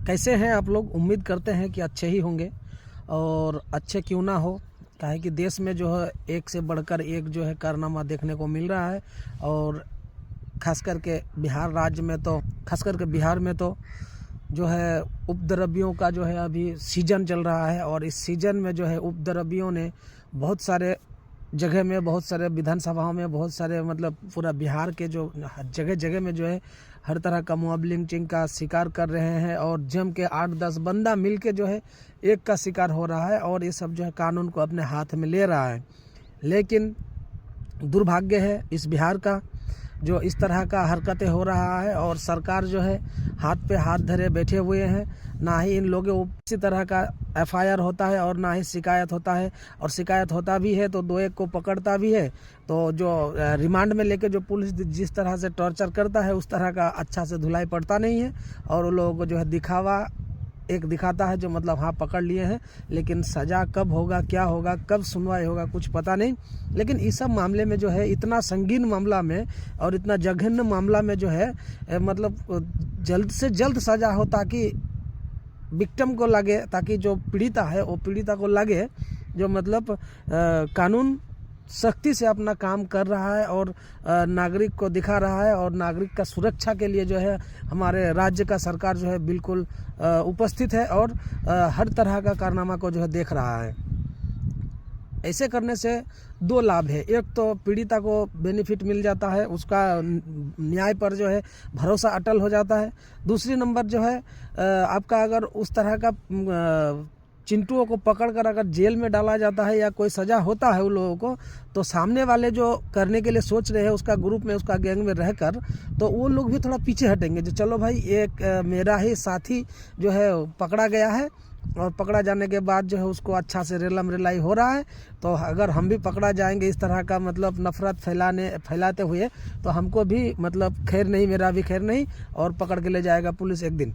कैसे हैं आप लोग। उम्मीद करते हैं कि अच्छे ही होंगे और अच्छे क्यों ना हो, काहे कि देश में जो है एक से बढ़कर एक जो है कारनामा देखने को मिल रहा है। और खास करके बिहार में तो जो है उपद्रवियों का जो है अभी सीजन चल रहा है। और इस सीजन में जो है उपद्रवियों ने बहुत सारे जगह में, बहुत सारे विधानसभाओं में, बहुत सारे मतलब पूरा बिहार के जो जगह जगह में जो है हर तरह का मॉब लिंचिंग का शिकार कर रहे हैं। और जम के 8-10 बंदा मिल के जो है एक का शिकार हो रहा है और ये सब जो है कानून को अपने हाथ में ले रहा है। लेकिन दुर्भाग्य है इस बिहार का, जो इस तरह का हरकतें हो रहा है और सरकार जो है हाथ पे हाथ धरे बैठे हुए हैं। ना ही इन लोगों को किसी तरह का एफआईआर होता है और ना ही शिकायत होता है, और शिकायत होता भी है तो 2-1 को पकड़ता भी है। तो जो रिमांड में लेके जो पुलिस जिस तरह से टॉर्चर करता है उस तरह का अच्छा से धुलाई पड़ता नहीं है। और उन लोगों को जो है दिखावा एक दिखाता है, जो मतलब हाँ पकड़ लिए हैं, लेकिन सज़ा कब होगा, क्या होगा, कब सुनवाई होगा, कुछ पता नहीं। लेकिन इस सब मामले में जो है इतना संगीन मामला में और इतना जघन्य मामला में जो है मतलब जल्द से जल्द सज़ा हो, ताकि विक्टिम को लगे, ताकि जो पीड़िता है वो पीड़िता को लगे जो मतलब कानून सख्ती से अपना काम कर रहा है और नागरिक को दिखा रहा है। और नागरिक का सुरक्षा के लिए जो है हमारे राज्य का सरकार जो है बिल्कुल उपस्थित है और हर तरह का कारनामा को जो है देख रहा है। ऐसे करने से 2 लाभ है। एक तो पीड़िता को बेनिफिट मिल जाता है, उसका न्याय पर जो है भरोसा अटल हो जाता है। दूसरी नंबर जो है आपका अगर उस तरह का चिंटुओं को पकड़कर अगर जेल में डाला जाता है या कोई सज़ा होता है उन लोगों को, तो सामने वाले जो करने के लिए सोच रहे हैं उसका ग्रुप में, उसका गैंग में रहकर, तो वो लोग भी थोड़ा पीछे हटेंगे। जो चलो भाई एक मेरा ही साथी जो है पकड़ा गया है और पकड़ा जाने के बाद जो है उसको अच्छा से रेलम रेलाई हो रहा है, तो अगर हम भी पकड़ा जाएंगे इस तरह का मतलब नफरत फैलाते हुए, तो हमको भी मतलब खैर नहीं, मेरा भी खैर नहीं, और पकड़ के ले जाएगा पुलिस एक दिन।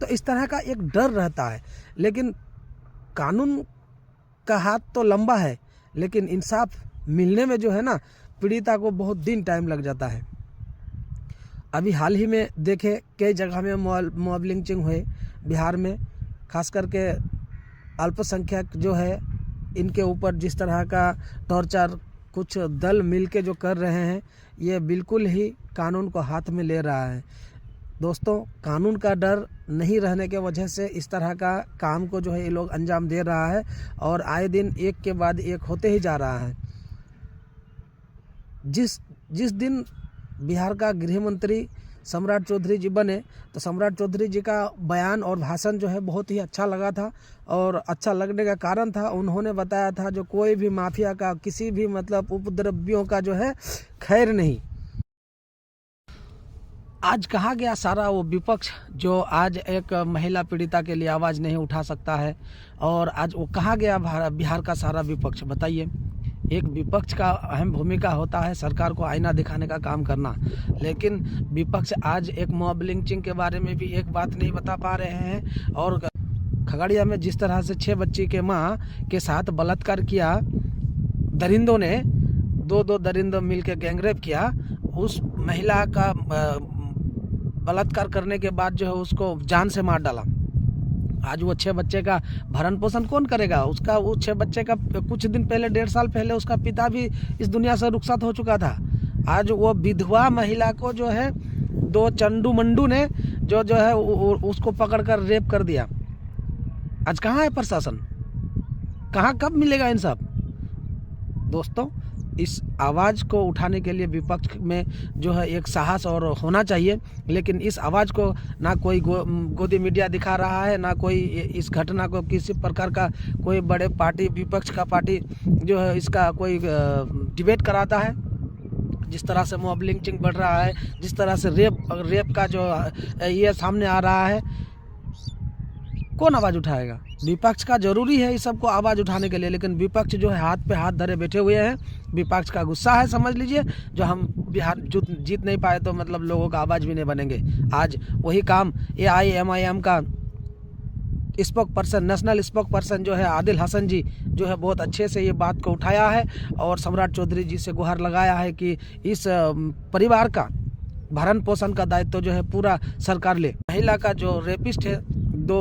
तो इस तरह का एक डर रहता है। लेकिन कानून का हाथ तो लंबा है, लेकिन इंसाफ मिलने में जो है ना पीड़िता को बहुत दिन टाइम लग जाता है। अभी हाल ही में देखे कई जगह में मॉब लिंचिंग हुए बिहार में, खास करके अल्पसंख्यक जो है इनके ऊपर जिस तरह का टॉर्चर कुछ दल मिलके जो कर रहे हैं, ये बिल्कुल ही कानून को हाथ में ले रहा है। दोस्तों, कानून का डर नहीं रहने के वजह से इस तरह का काम को जो है ये लोग अंजाम दे रहा है और आए दिन एक के बाद एक होते ही जा रहा है। जिस दिन बिहार का गृह मंत्री सम्राट चौधरी जी बने, तो सम्राट चौधरी जी का बयान और भाषण जो है बहुत ही अच्छा लगा था। और अच्छा लगने का कारण था, उन्होंने बताया था जो कोई भी माफिया का, किसी भी मतलब उपद्रवियों का जो है खैर नहीं। आज कहा गया सारा वो विपक्ष जो आज एक महिला पीड़िता के लिए आवाज़ नहीं उठा सकता है, और आज वो कहा गया बिहार का सारा विपक्ष। बताइए, एक विपक्ष का अहम भूमिका होता है सरकार को आईना दिखाने का काम करना, लेकिन विपक्ष आज एक मॉब लिंचिंग के बारे में भी एक बात नहीं बता पा रहे हैं। और खगड़िया में जिस तरह से 6 बच्ची के माँ के साथ बलात्कार किया दरिंदों ने, 2 दरिंदों मिल के गैंगरेप किया, उस महिला का बलात्कार करने के बाद जो है उसको जान से मार डाला। आज वो 6 बच्चे का भरण पोषण कौन करेगा? उसका वो 6 बच्चे का कुछ दिन पहले, 1.5 साल पहले उसका पिता भी इस दुनिया से रुखसत हो चुका था। आज वो विधवा महिला को जो है 2 चंडू मंडू ने जो है उसको पकड़कर रेप कर दिया। आज कहाँ है प्रशासन? कहाँ, कब मिलेगा इंसाफ? दोस्तों, इस आवाज़ को उठाने के लिए विपक्ष में जो है एक साहस और होना चाहिए, लेकिन इस आवाज़ को ना कोई गोदी मीडिया दिखा रहा है, ना कोई इस घटना को किसी प्रकार का कोई बड़े पार्टी, विपक्ष का पार्टी जो है इसका कोई डिबेट कराता है। जिस तरह से मॉब लिंचिंग बढ़ रहा है, जिस तरह से रेप का जो ये सामने आ रहा है, कौन आवाज़ उठाएगा? विपक्ष का जरूरी है इस सबको आवाज़ उठाने के लिए, लेकिन विपक्ष जो है हाथ पे हाथ धरे बैठे हुए हैं। विपक्ष का गुस्सा है, समझ लीजिए, जो हम बिहार जीत नहीं पाए तो मतलब लोगों का आवाज़ भी नहीं बनेंगे। आज वही काम AIMIM का spoke person, national spoke person जो है आदिल हसन जी जो है बहुत अच्छे से ये बात को उठाया है और सम्राट चौधरी जी से गुहार लगाया है कि इस परिवार का भरण पोषण का दायित्व जो है पूरा सरकार ले। महिला का जो रेपिस्ट है दो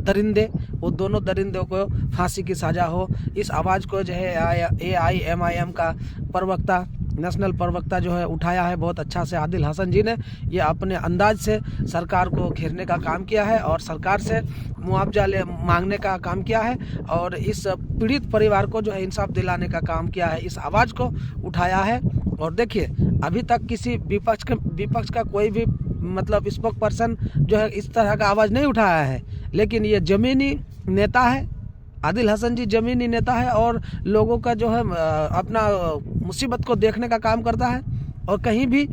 दरिंदे, वो दोनों दरिंदों को फांसी की सज़ा हो। इस आवाज़ को जो है AIMIM का प्रवक्ता, नेशनल प्रवक्ता जो है उठाया है बहुत अच्छा से। आदिल हसन जी ने ये अपने अंदाज से सरकार को घेरने का काम किया है और सरकार से मुआवजा मांगने का काम किया है और इस पीड़ित परिवार को जो है इंसाफ दिलाने का काम किया है, इस आवाज़ को उठाया है। और देखिए, अभी तक किसी विपक्ष का कोई भी मतलब स्पोक पर्सन जो है इस तरह का आवाज़ नहीं उठाया है, लेकिन ये ज़मीनी नेता है, आदिल हसन जी ज़मीनी नेता है और लोगों का जो है अपना मुसीबत को देखने का काम करता है और कहीं भी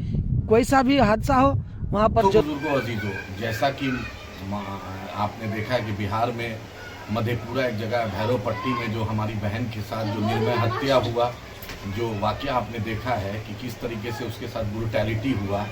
कोई सा भी हादसा हो वहाँ पर तो बुजुर्गों अजीजों, जैसा कि आपने देखा है कि बिहार में मधेपुरा एक जगह भैरव पट्टी में जो हमारी बहन के साथ जो निर्मय हत्या हुआ, जो वाकया आपने देखा है कि किस तरीके से उसके साथ ब्रूटैलिटी हुआ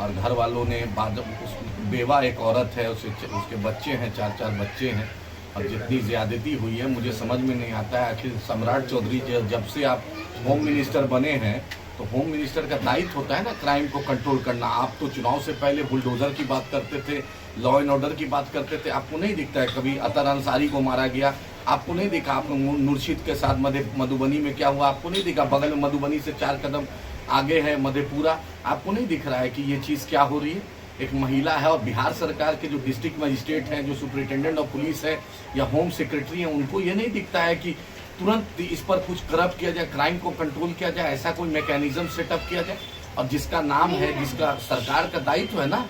और घर वालों ने बाद उस बेवा एक औरत है, उसके बच्चे हैं, 4 बच्चे हैं और जितनी ज़्यादती हुई है मुझे समझ में नहीं आता है। आखिर सम्राट चौधरी जब से आप होम मिनिस्टर बने हैं तो होम मिनिस्टर का दायित्व होता है ना क्राइम को कंट्रोल करना। आप तो चुनाव से पहले बुलडोजर की बात करते थे, लॉ एंड ऑर्डर की बात करते थे, आपको नहीं दिखता है कभी अतर अंसारी को मारा गया, आपको नहीं दिखा। आपको मुर्शिद के साथ मधुबनी में क्या हुआ, आपको नहीं दिखा। बगल में मधुबनी से 4 कदम आगे है मधेपुरा, आपको नहीं दिख रहा है कि ये चीज़ क्या हो रही है। एक महिला है और बिहार सरकार के जो डिस्ट्रिक्ट मजिस्ट्रेट हैं, जो सुपरिटेंडेंट ऑफ पुलिस है या होम सेक्रेटरी हैं, उनको ये नहीं दिखता है कि तुरंत इस पर कुछ करप्ट किया जाए, क्राइम को कंट्रोल किया जाए, ऐसा कोई मैकेनिज्म सेटअप किया जाए। और जिसका नाम है, जिसका सरकार का दायित्व है ना,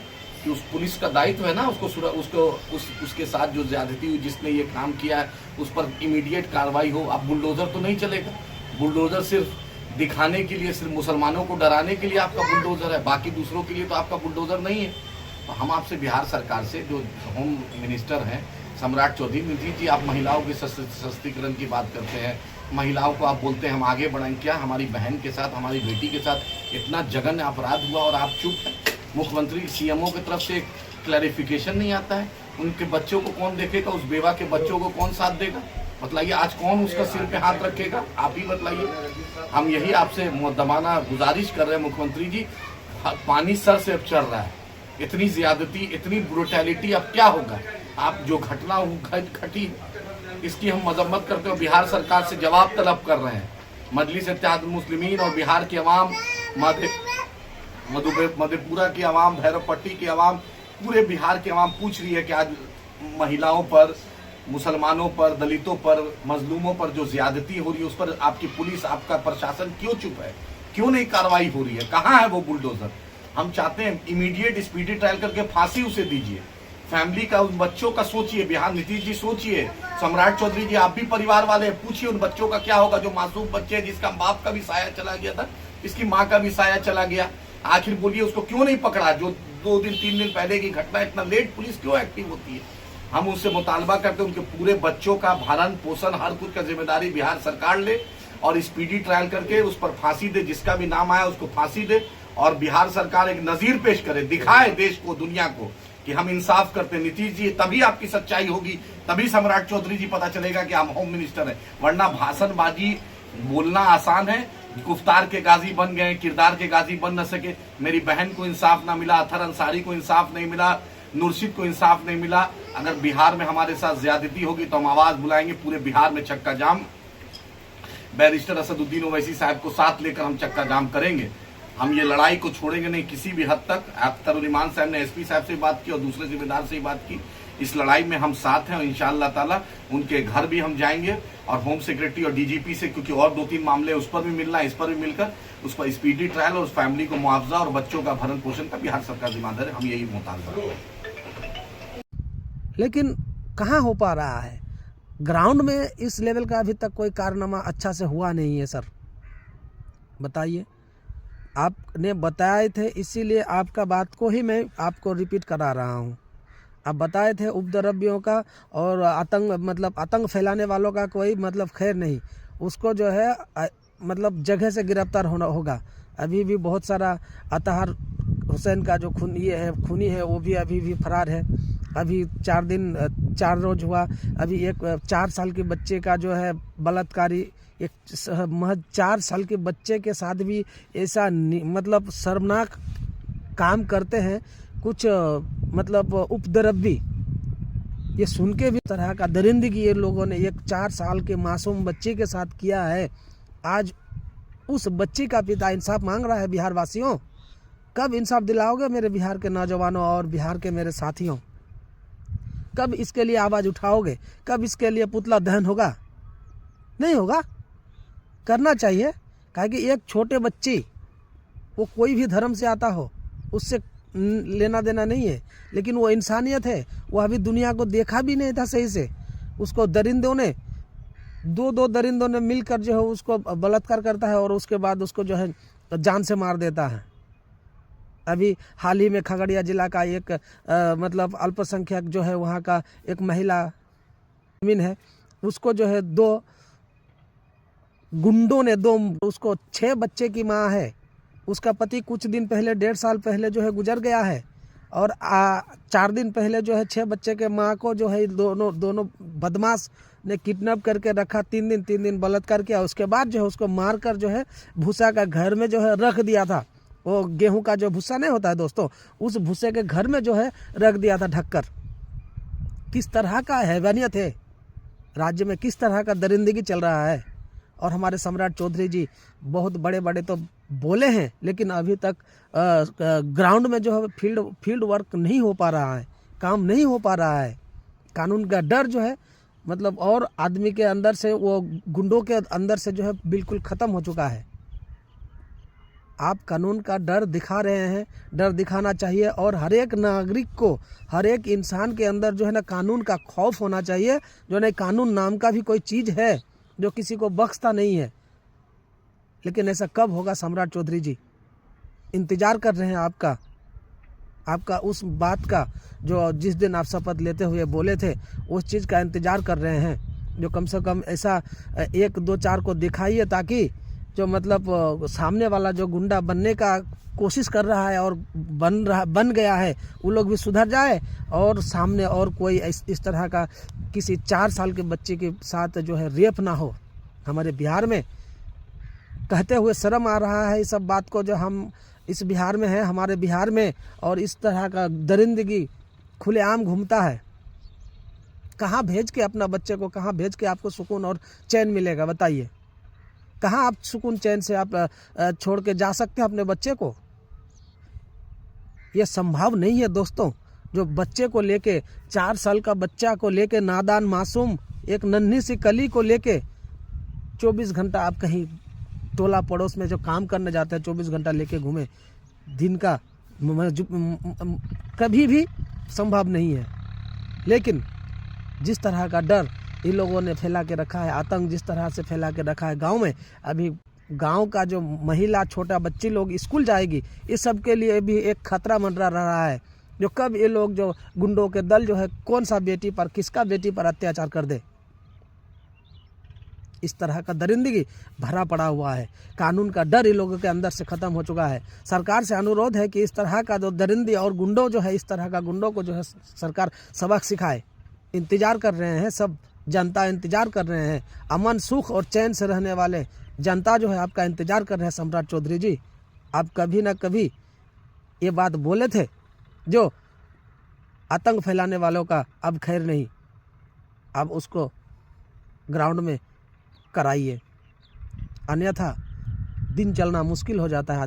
कि उस पुलिस का दायित्व है ना, उसके साथ जो ज्यादती हुई, जिसने ये काम किया है, उस पर इमीडिएट कार्रवाई हो। अब बुलडोजर तो नहीं चलेगा, बुलडोजर सिर्फ दिखाने के लिए, सिर्फ मुसलमानों को डराने के लिए आपका बुलडोजर है, बाकी दूसरों के लिए तो आपका बुलडोजर नहीं है। तो हम आपसे बिहार सरकार से, जो होम मिनिस्टर हैं सम्राट चौधरी, नीतीश जी, आप महिलाओं के सशक्तिकरण की बात करते हैं, महिलाओं को आप बोलते हैं हम आगे बढ़ाएं, क्या हमारी बहन के साथ, हमारी बेटी के साथ इतना जघन्य अपराध हुआ और आप चुप हैं? मुख्यमंत्री सीएमओ की तरफ से एक क्लैरिफिकेशन नहीं आता है। उनके बच्चों को कौन देखेगा, उस बेवा के बच्चों को कौन साथ देगा? बतलाइए, आज कौन उसका सिर पे हाथ रखेगा? आप ही बतलाइए। हम यही आपसे मुद्दमाना गुजारिश कर रहे हैं मुख्यमंत्री जी, पानी सर से अब चढ़ रहा है, इतनी ज्यादती, इतनी ब्रूटैलिटी, अब क्या होगा? आप जो घटना घटी, इसकी हम मजम्मत करते हैं, बिहार सरकार से जवाब तलब कर रहे हैं। मजलिस इत्तेहाद मुस्लिमीन और बिहार की आवाम, मधेपुरा की आवाम, भैरव पट्टी की आवाम, पूरे बिहार की आवाम पूछ रही है कि आज महिलाओं पर, मुसलमानों पर, दलितों पर, मजलूमों पर जो ज्यादती हो रही है, उस पर आपकी पुलिस, आपका प्रशासन क्यों चुप है? क्यों नहीं कार्रवाई हो रही है? कहाँ है वो बुलडोजर? हम चाहते हैं इमीडिएट स्पीडी ट्रायल करके फांसी उसे दीजिए। फैमिली का, उन बच्चों का सोचिए। बिहार नीतीश जी सोचिए, सम्राट चौधरी जी आप भी परिवार वाले हैं, पूछिए उन बच्चों का क्या होगा, जो मासूम बच्चे हैं, जिसका बाप का भी साया चला गया था, इसकी माँ का भी साया चला गया। आखिर बोलिए, उसको क्यों नहीं पकड़ा? जो 2 दिन 3 दिन पहले की घटना, इतना लेट पुलिस क्यों एक्टिव होती है? हम उनसे मुतालबा करते हैं उनके पूरे बच्चों का भरण पोषण, हर कुछ का जिम्मेदारी बिहार सरकार ले और स्पीडी ट्रायल करके उस पर फांसी दे, जिसका भी नाम आया उसको फांसी दे। और बिहार सरकार एक नजीर पेश करे, दिखाए देश को, दुनिया को कि हम इंसाफ करते हैं। नीतीश जी, तभी आपकी सच्चाई होगी, तभी सम्राट चौधरी जी पता चलेगा कि हम होम मिनिस्टर हैं। वरना भाषणबाजी बोलना आसान है, गुफ्तार के गाजी बन गए, किरदार के गाजी बन न सके। मेरी बहन को इंसाफ ना मिला, अतर अंसारी को इंसाफ नहीं मिला, मुर्शिद को इंसाफ नहीं मिला। अगर बिहार में हमारे साथ ज्यादती होगी तो हम आवाज बुलाएंगे, पूरे बिहार में चक्का जाम, बैरिस्टर असदुद्दीन ओवैसी साहब को साथ लेकर हम चक्का जाम करेंगे। हम ये लड़ाई को छोड़ेंगे नहीं किसी भी हद तक। अख्तर ईमान साहब ने एसपी साहब से बात की और दूसरे जिम्मेदार से बात की। इस लड़ाई में हम साथ हैं और इंशाअल्लाह ताला उनके घर भी हम जाएंगे और होम सेक्रेटरी और डीजीपी से, क्योंकि और 2-3 मामले उस पर भी मिलना है, इस पर भी मिलकर उस पर स्पीडी ट्रायल और उस फैमिली को मुआवजा और बच्चों का भरण पोषण का बिहार सरकार जिम्मेदार है। हम यही मुतालबा है। लेकिन कहाँ हो पा रहा है? ग्राउंड में इस लेवल का अभी तक कोई कारनामा अच्छा से हुआ नहीं है सर। बताइए, आपने बताए थे, इसीलिए आपका बात को ही मैं आपको रिपीट करा रहा हूँ। आप बताए थे उपद्रवियों का और आतंक फैलाने वालों का कोई खैर नहीं, उसको जो है जगह से गिरफ्तार होना होगा। अभी भी बहुत सारा अतहर हुसैन का जो खूनी है वो भी अभी भी फरार है। अभी 4 रोज हुआ, अभी एक 4 साल के बच्चे का जो है बलात्कारी, एक महज 4 साल के बच्चे के साथ भी ऐसा शर्मनाक काम करते हैं कुछ उपद्रवी। ये सुन के भी तरह का दरिंदगी ये लोगों ने एक 4 साल के मासूम बच्चे के साथ किया है। आज उस बच्ची का पिता इंसाफ मांग रहा है। बिहार वासियों, कब इंसाफ दिलाओगे मेरे बिहार के नौजवानों और बिहार के मेरे साथियों? कब इसके लिए आवाज़ उठाओगे? कब इसके लिए पुतला दहन होगा? नहीं होगा। करना चाहिए, काहे कि एक छोटे बच्ची, वो कोई भी धर्म से आता हो, उससे लेना देना नहीं है, लेकिन वो इंसानियत है। वो अभी दुनिया को देखा भी नहीं था सही से। उसको दरिंदों ने दो दरिंदों ने मिलकर जो है उसको बलात्कार करता है और उसके बाद उसको जो है जान से मार देता है। अभी हाल ही में खगड़िया जिला का एक मतलब अल्पसंख्यक जो है वहाँ का एक महिला है, उसको जो है 2 गुंडों ने उसको 6 बच्चे की माँ है, उसका पति कुछ दिन पहले 1.5 साल पहले जो है गुजर गया है और 4 दिन पहले जो है 6 बच्चे के माँ को जो है दोनों बदमाश ने किडनैप करके रखा। 3 दिन बलात्कार किया। उसके बाद जो है उसको मारकर जो है भूसा का घर में जो है रख दिया था। वो गेहूं का जो भूसा नहीं होता है दोस्तों, उस भूसे के घर में जो है रख दिया था ढककर। किस तरह का हैवानियत है राज्य में, किस तरह का दरिंदगी चल रहा है। और हमारे सम्राट चौधरी जी बहुत बड़े तो बोले हैं, लेकिन अभी तक ग्राउंड में जो है फील्ड वर्क नहीं हो पा रहा है, काम नहीं हो पा रहा है। कानून का डर जो है मतलब और आदमी के अंदर से, वो गुंडों के अंदर से जो है बिल्कुल ख़त्म हो चुका है। आप कानून का डर दिखा रहे हैं, डर दिखाना चाहिए। और हर एक नागरिक को, हर एक इंसान के अंदर जो है ना कानून का खौफ होना चाहिए। जो ना कानून नाम का भी कोई चीज़ है जो किसी को बख्शता नहीं है। लेकिन ऐसा कब होगा सम्राट चौधरी जी? इंतज़ार कर रहे हैं आपका उस बात का जो जिस दिन आप शपथ लेते हुए बोले थे, उस चीज़ का इंतज़ार कर रहे हैं। जो कम से कम ऐसा 1, 2, 4 को दिखाइए, ताकि जो मतलब सामने वाला जो गुंडा बनने का कोशिश कर रहा है और बन गया है, वो लोग भी सुधर जाए और सामने और कोई इस तरह का किसी 4 साल के बच्चे के साथ जो है रेप ना हो हमारे बिहार में। कहते हुए शर्म आ रहा है इस सब बात को, जो हम इस बिहार में हैं, हमारे बिहार में, और इस तरह का दरिंदगी खुलेआम घूमता है। कहाँ भेज के अपना बच्चे को, कहाँ भेज के आपको सुकून और चैन मिलेगा? बताइए, कहाँ आप सुकून चैन से आप छोड़ के जा सकते हैं अपने बच्चे को? यह संभव नहीं है दोस्तों। जो बच्चे को लेके, 4 साल का बच्चा को लेके, नादान मासूम एक नन्ही सी कली को लेके 24 घंटा आप कहीं टोला पड़ोस में जो काम करने जाते हैं 24 घंटा लेके घूमे, दिन का कभी भी संभव नहीं है। लेकिन जिस तरह का डर इन लोगों ने फैला के रखा है, आतंक जिस तरह से फैला के रखा है गांव में, अभी गांव का जो महिला, छोटा बच्ची लोग स्कूल जाएगी, इस सब के लिए भी एक खतरा मंडरा रहा है। जो कब ये लोग, जो गुंडों के दल जो है, कौन सा बेटी पर, किसका बेटी पर अत्याचार कर दे। इस तरह का दरिंदगी भरा पड़ा हुआ है। कानून का डर इन लोगों के अंदर से ख़त्म हो चुका है। सरकार से अनुरोध है कि इस तरह का जो दरिंदी और गुंडों जो है, इस तरह का गुंडों को जो है सरकार सबक सिखाए। इंतज़ार कर रहे हैं, सब जनता इंतज़ार कर रहे हैं। अमन, सुख और चैन से रहने वाले जनता जो है आपका इंतज़ार कर रहे हैं। सम्राट चौधरी जी, आप कभी ना कभी ये बात बोले थे, जो आतंक फैलाने वालों का अब खैर नहीं, अब उसको ग्राउंड में कराइए, अन्यथा दिन चलना मुश्किल हो जाता है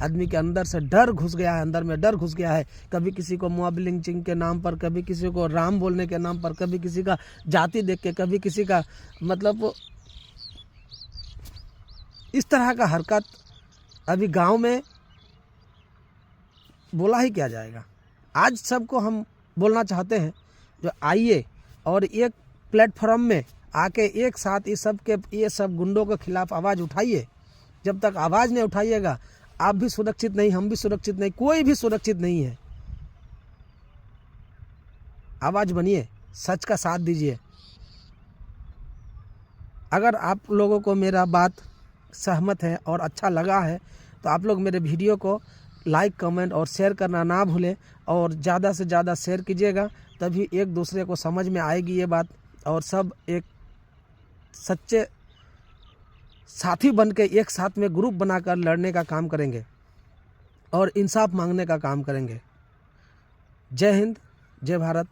आदमी के अंदर से डर घुस गया है, अंदर में डर घुस गया है। कभी किसी को मॉब लिंचिंग के नाम पर, कभी किसी को राम बोलने के नाम पर, कभी किसी का जाति देख के, कभी किसी का मतलब इस तरह का हरकत अभी गांव में बोला ही क्या जाएगा। आज सबको हम बोलना चाहते हैं, जो आइए और एक प्लेटफॉर्म में आके एक साथ ये सब गुंडों के खिलाफ आवाज़ उठाइए। जब तक आवाज़ नहीं उठाइएगा, आप भी सुरक्षित नहीं, हम भी सुरक्षित नहीं, कोई भी सुरक्षित नहीं है। आवाज़ बनिए, सच का साथ दीजिए। अगर आप लोगों को मेरा बात सहमत है और अच्छा लगा है, तो आप लोग मेरे वीडियो को लाइक, कमेंट और शेयर करना ना भूलें। और ज़्यादा से ज़्यादा शेयर कीजिएगा, तभी एक दूसरे को समझ में आएगी ये बात, और सब एक सच्चे साथी बन के एक साथ में ग्रुप बनाकर लड़ने का काम करेंगे और इंसाफ मांगने का काम करेंगे। जय हिंद, जय भारत।